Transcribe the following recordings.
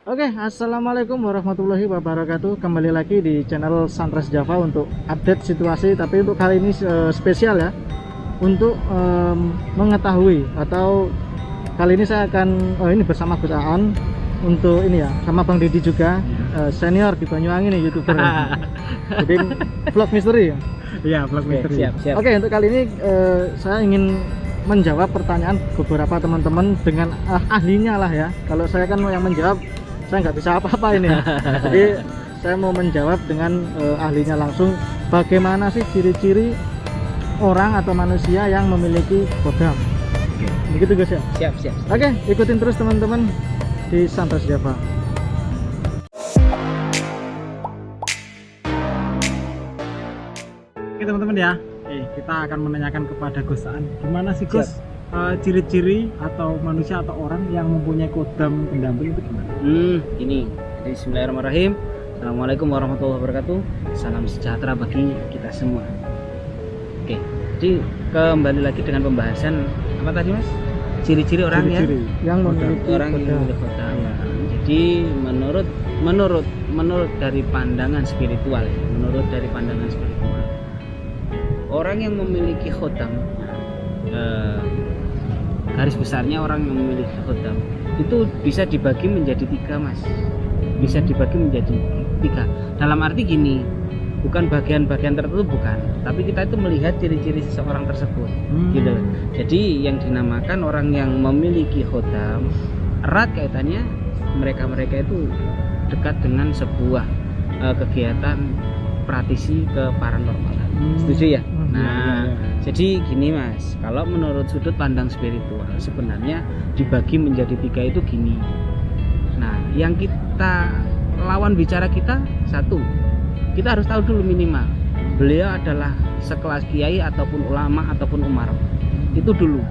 Oke, assalamualaikum warahmatullahi wabarakatuh. Kembali lagi di channel Sunrise Java untuk update situasi. Tapi untuk kali ini spesial ya, untuk mengetahui atau kali ini saya akan ini bersama Gus Aan untuk ini ya, sama Bang Didi juga senior di Banyuwangi nih, youtuber. Jadi vlog misteri ya. Iya, vlog misteri. Siap. Oke, untuk kali ini saya ingin menjawab pertanyaan beberapa teman-teman dengan ahlinya lah ya. Kalau saya kan yang menjawab, saya nggak bisa apa-apa ini ya. Jadi saya mau menjawab dengan ahlinya langsung. Bagaimana sih ciri-ciri orang atau manusia yang memiliki kodam? Begitu guys ya. Siap. Oke, ikutin terus teman-teman di Sunrise Java. Oke teman-teman ya, kita akan menanyakan kepada Gus Aan, gimana sih Gus ciri-ciri atau manusia atau orang yang mempunyai kodam pendamping itu gimana? Ini. Jadi bismillahirrahmanirrahim. Assalamualaikum warahmatullahi wabarakatuh. Salam sejahtera bagi kita semua. Oke, jadi kembali lagi dengan pembahasan apa tadi Mas? Ciri-ciri orang Ciri-ciri yang memiliki orang yang kodam. memiliki kodam. Jadi menurut dari pandangan spiritual, orang yang memiliki khotam, garis besarnya orang yang memiliki khotam itu bisa dibagi menjadi tiga Mas, bisa dibagi menjadi tiga. Dalam arti gini, bukan bagian-bagian tertentu, bukan, tapi kita itu melihat ciri-ciri seseorang tersebut gitu. Jadi yang dinamakan orang yang memiliki khotam erat kaitannya mereka itu dekat dengan sebuah kegiatan praktisi ke paranormal. Setuju ya? Nah, jadi gini Mas, kalau menurut sudut pandang spiritual sebenarnya dibagi menjadi tiga itu gini. Nah, yang kita lawan bicara kita satu, kita harus tahu dulu minimal beliau adalah sekelas kiai ataupun ulama ataupun umarok, itu dulu.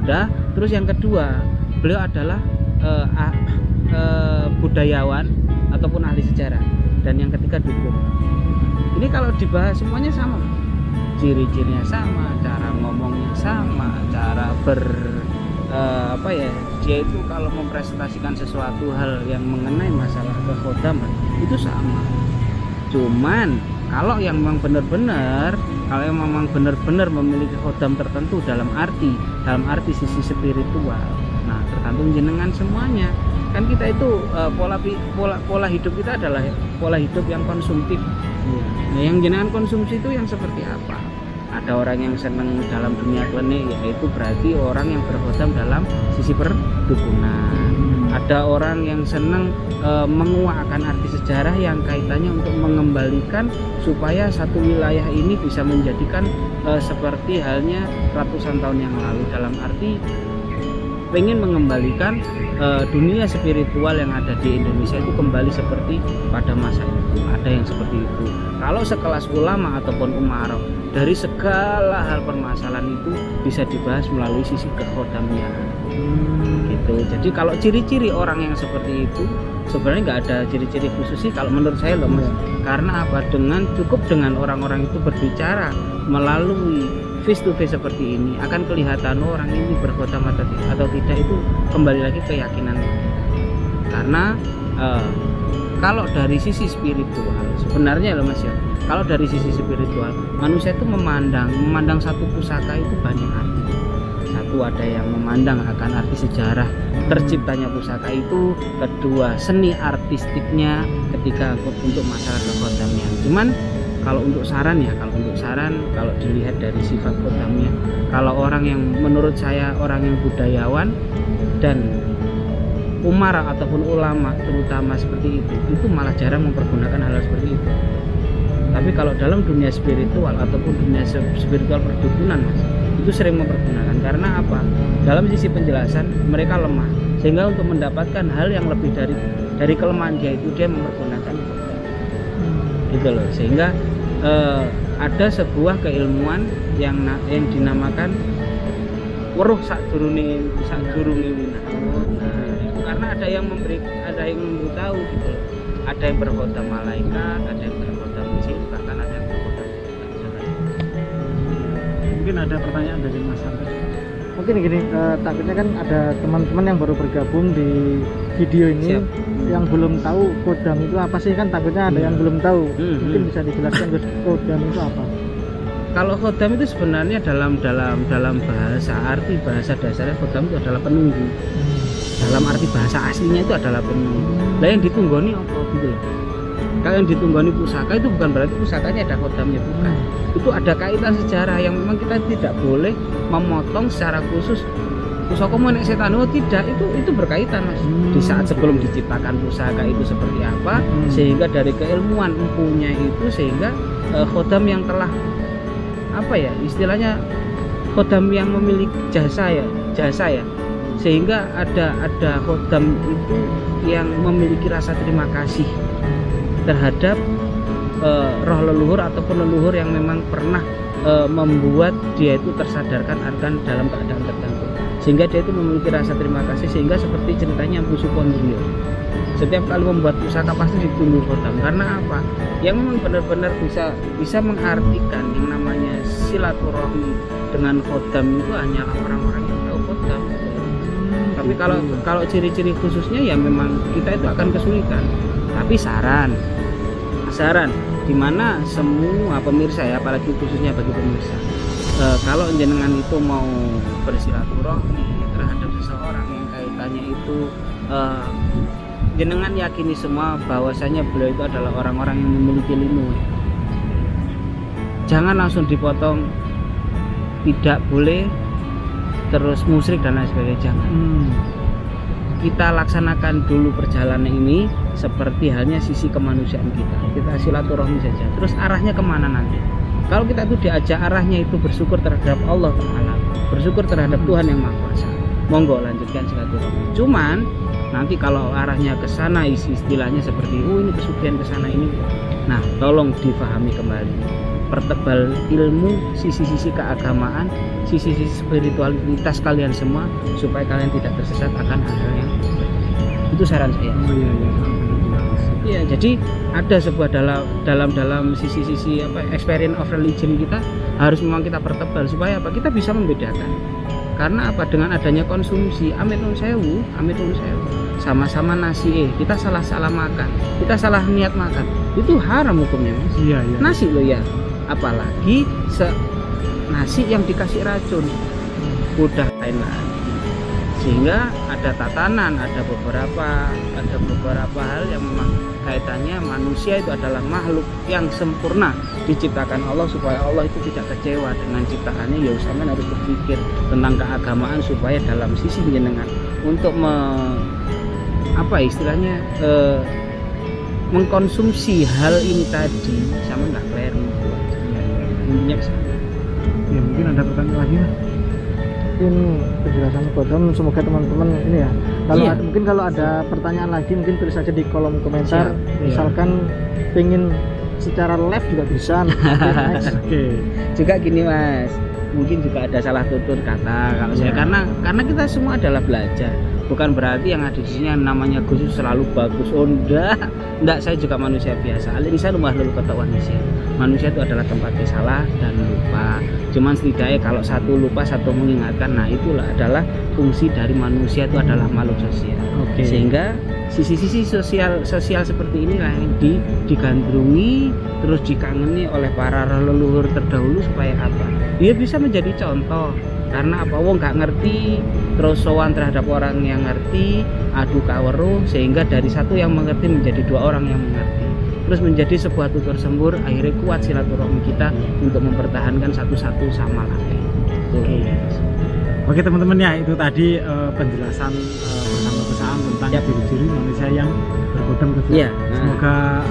Udah, terus yang kedua beliau adalah budayawan ataupun ahli sejarah, dan yang ketiga dukun. Ini kalau dibahas semuanya sama, ciri-cirinya sama, cara ngomongnya sama, cara dia itu kalau mempresentasikan sesuatu hal yang mengenai masalah kekhodaman itu sama. Cuman kalau yang memang benar-benar memiliki khodam tertentu dalam arti sisi spiritual, nah tergantung jenengan semuanya. Kan kita itu pola hidup kita adalah pola hidup yang konsumtif. Nah, yang jenengan konsumsi itu yang seperti apa? Ada orang yang senang dalam dunia klinik, yaitu berarti orang yang berkhodam dalam sisi perdukunan. Ada orang yang senang menguakkan arti sejarah yang kaitannya untuk mengembalikan supaya satu wilayah ini bisa menjadikan seperti halnya ratusan tahun yang lalu, dalam arti pengen mengembalikan dunia spiritual yang ada di Indonesia itu kembali seperti pada masa itu. Ada yang seperti itu. Kalau sekelas ulama ataupun umarok, dari segala hal permasalahan itu bisa dibahas melalui sisi kekhodamnya gitu. Jadi kalau ciri-ciri orang yang seperti itu sebenarnya nggak ada ciri-ciri khusus sih kalau menurut saya loh Mas. Karena apa? Cukup dengan orang-orang itu berbicara melalui face to face seperti ini akan kelihatan orang ini berkhodam atau tidak, itu kembali lagi keyakinan. Karena kalau dari sisi spiritual sebenarnya loh Mas ya, kalau dari sisi spiritual manusia itu memandang satu pusaka itu banyak arti. Satu, ada yang memandang akan arti sejarah terciptanya pusaka itu. Kedua, seni artistiknya ketika untuk masalah kekhodamnya. Cuman kalau untuk saran, kalau dilihat dari sifat kodamnya, kalau orang yang menurut saya orang yang budayawan dan umara ataupun ulama terutama seperti itu malah jarang mempergunakan hal seperti itu. Tapi kalau dalam dunia spiritual ataupun dunia spiritual perdukunan Mas, itu sering mempergunakan. Karena apa? Dalam sisi penjelasan mereka lemah, sehingga untuk mendapatkan hal yang lebih dari kelemahan dia itu dia mempergunakan gitu loh. Sehingga ada sebuah keilmuan yang dinamakan weruh sakdurunge winah. Nah, itu karena ada yang memberitahu gitu loh. Ada yang berkhodam malaikat, ada yang berkhodam jin, bahkan ada yang berkhodam. Mungkin ada pertanyaan dari Mas Andre. Mungkin gini, takutnya kan ada teman-teman yang baru bergabung di video ini Siap. yang belum tahu kodam itu apa sih, kan takutnya ada yang belum tahu. Mungkin bisa dijelaskan Gus, kodam itu apa? Kalau khodam itu sebenarnya dalam bahasa, arti bahasa dasarnya khodam itu adalah penunggu. Dalam arti bahasa aslinya itu adalah penunggu. Lah yang ditunggoni apa gitu loh. Kalau yang ditunggoni pusaka itu bukan berarti pusakanya ada khodamnya, bukan. Itu ada kaitan sejarah yang memang kita tidak boleh memotong secara khusus. Pusaka mau nek setan, oh tidak, itu berkaitan Mas. Di saat sebelum diciptakan pusaka itu seperti apa, sehingga dari keilmuan empunya itu sehingga khodam yang telah apa ya istilahnya, khodam yang memiliki jasa ya, sehingga ada khodam itu yang memiliki rasa terima kasih terhadap roh leluhur ataupun leluhur yang memang pernah membuat dia itu tersadarkan akan dalam keadaan tertentu, sehingga dia itu memiliki rasa terima kasih, sehingga seperti ceritanya Empu Supondrio, setiap kali membuat pusaka pasti ditunggu khodam. Karena apa? Yang memang benar-benar bisa mengartikan yang namanya silaturahmi dengan khodam itu hanyalah orang-orang yang tahu khodam. Tapi kalau ciri-ciri khususnya ya memang kita itu akan kesulitan. Tapi saran dimana semua pemirsa ya, apalagi khususnya bagi pemirsa, kalau jenengan itu mau bersilaturahmi terhadap seseorang yang kaitannya itu jenengan yakini semua bahwasanya beliau itu adalah orang-orang yang memiliki ilmu. Jangan langsung dipotong, tidak boleh terus musyrik dan lain sebagainya, jangan. Kita laksanakan dulu perjalanan ini seperti halnya sisi kemanusiaan kita silaturahmi saja. Terus arahnya kemana nanti? Kalau kita itu diajak arahnya itu bersyukur terhadap Allah Ta'ala, bersyukur terhadap Tuhan yang Maha Kuasa, monggo lanjutkan silaturahmi. Cuman nanti kalau arahnya ke sana istilahnya seperti ini pesugihan ke sana ini, nah tolong difahami kembali, pertebal ilmu sisi-sisi keagamaan, sisi-sisi spiritualitas kalian semua, supaya kalian tidak tersesat akan hal-hal yang itu saran saya. Iya, jadi ada sebuah dalam sisi-sisi experience of religion kita harus memang kita pertebal supaya apa? Kita bisa membedakan. Karena apa? Dengan adanya konsumsi amit nun sewu, sama-sama nasi, kita salah makan, kita salah niat makan, itu haram hukumnya Mas. Iya. Nasi loh ya, apalagi nasi yang dikasih racun, udah lain lagi. Sehingga ada tatanan, ada beberapa hal yang memang kaitannya manusia itu adalah makhluk yang sempurna diciptakan Allah, supaya Allah itu tidak kecewa dengan ciptaannya. Ya sampean harus berpikir tentang keagamaan supaya dalam sisi jenengan untuk mengkonsumsi hal ini tadi sama nggak keliru. Intinya ya, mungkin ada pertanyaan lagi Mas? Mungkin penjelasan kodam, semoga teman-teman ini ya, kalau Iya. mungkin kalau ada pertanyaan lagi mungkin tulis aja di kolom komentar. Siap. Misalkan pengen secara live juga bisa. Oke. juga gini Mas, mungkin juga ada salah tutur kata kalau saya, karena kita semua adalah belajar, bukan berarti yang ada di sini yang namanya Gus selalu bagus. Oh enggak, saya juga manusia biasa. Al-insanu mahlul khata'wan nisyan. Manusia itu adalah tempatnya salah dan lupa. Cuman setidaknya kalau satu lupa satu mengingatkan, nah itulah adalah fungsi dari manusia, itu adalah makhluk sosial. Sehingga sisi-sisi sosial seperti inilah yang digandrungi terus dikangeni oleh para leluhur terdahulu, supaya apa? Dia bisa menjadi contoh. Karena apa? Wong nggak ngerti terus sowan terhadap orang yang ngerti, adu kaweruh, sehingga dari satu yang mengerti menjadi dua orang yang mengerti, terus menjadi sebuah tutur sembur. Akhirnya kuat silaturahmi kita untuk mempertahankan satu sama lain. Oke teman-teman ya, itu tadi penjelasan bersama Gus tentang ciri-ciri manusia yang berkodam ke Ya, semoga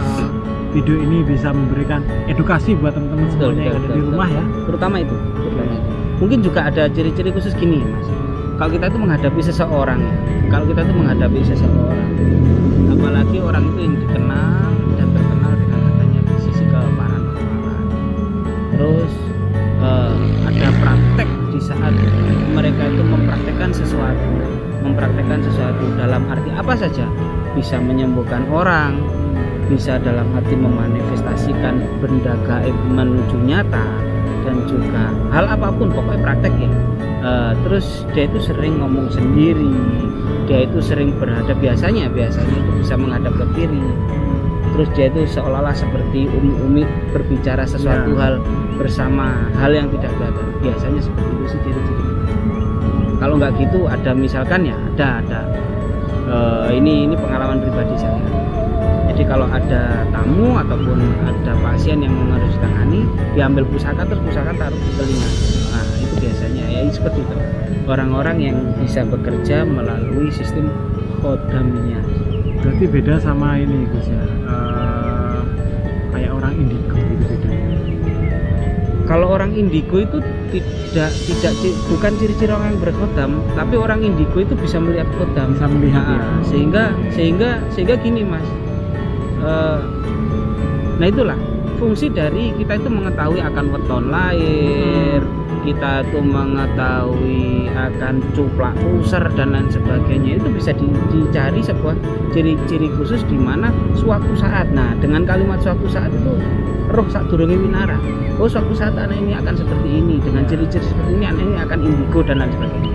video ini bisa memberikan edukasi buat teman-teman semuanya yang ada di rumah ya. Terutama itu. Mungkin juga ada ciri-ciri khusus gini Mas. Kalau kita itu menghadapi seseorang, apalagi orang itu yang dikenal dan terkenal dengan adanya sisi keparanormalan, terus ada praktek di saat mereka itu mempraktekkan sesuatu dalam arti apa saja, bisa menyembuhkan orang, bisa dalam arti memanifestasikan benda gaib menuju nyata, dan juga hal apapun, pokoknya praktek ya. Terus dia itu sering ngomong sendiri, dia itu sering berhadap biasanya itu bisa menghadap ke kiri. Terus dia itu seolah-olah seperti umi-umi berbicara sesuatu hal bersama hal yang tidak kelihatan. Biasanya seperti itu sih ciri-ciri. Kalau nggak gitu ada misalkan ya ada ini pengalaman pribadi saya. Jadi kalau ada tamu ataupun ada pasien yang harus ditangani, diambil pusaka terus pusaka taruh di telinga. Nah itu biasanya ya seperti itu. Orang-orang yang bisa bekerja melalui sistem kodamnya. Berarti beda sama ini Gus ya, kayak orang indigo gitu beda. Kalau orang indigo itu bukan ciri-ciri orang yang berkodam, tapi orang indigo itu bisa melihat kodam. Bisa melihat ya. Sehingga gini Mas. Nah itulah fungsi dari kita itu mengetahui akan weton lahir, kita itu mengetahui akan cuplak user dan lain sebagainya. Itu bisa dicari sebuah ciri-ciri khusus di mana suatu saat. Nah dengan kalimat suatu saat itu roh sadurunge winara. Oh suatu saat anak ini akan seperti ini dengan ciri-ciri seperti ini, anak ini akan indigo dan lain sebagainya.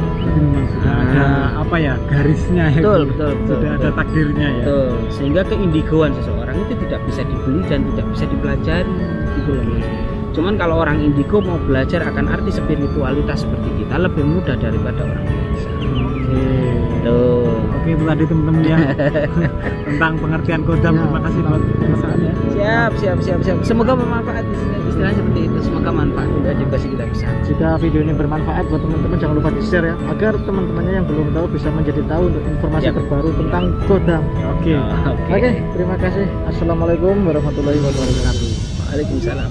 Sudah ada apa ya garisnya ya. Betul. Sudah ada takdirnya ya. Betul. Sehingga keindigoan seseorang itu tidak bisa dibeli dan tidak bisa dipelajari gitu loh Mas. Cuman kalau orang indigo mau belajar akan arti spiritualitas seperti kita lebih mudah daripada orang biasa. Oke, itu tadi teman-teman ya tentang pengertian kodam. Terima kasih buat pembahasannya. Siap. Semoga bermanfaat istilahnya seperti itu. Semoga manfaat untuk edukasi kita bisa. Jika video ini bermanfaat buat teman-teman, jangan lupa di-share ya, agar teman-temannya yang belum tahu bisa menjadi tahu untuk informasi terbaru tentang kodam. Oke. Oke, terima kasih. Assalamualaikum warahmatullahi wabarakatuh. Waalaikumsalam.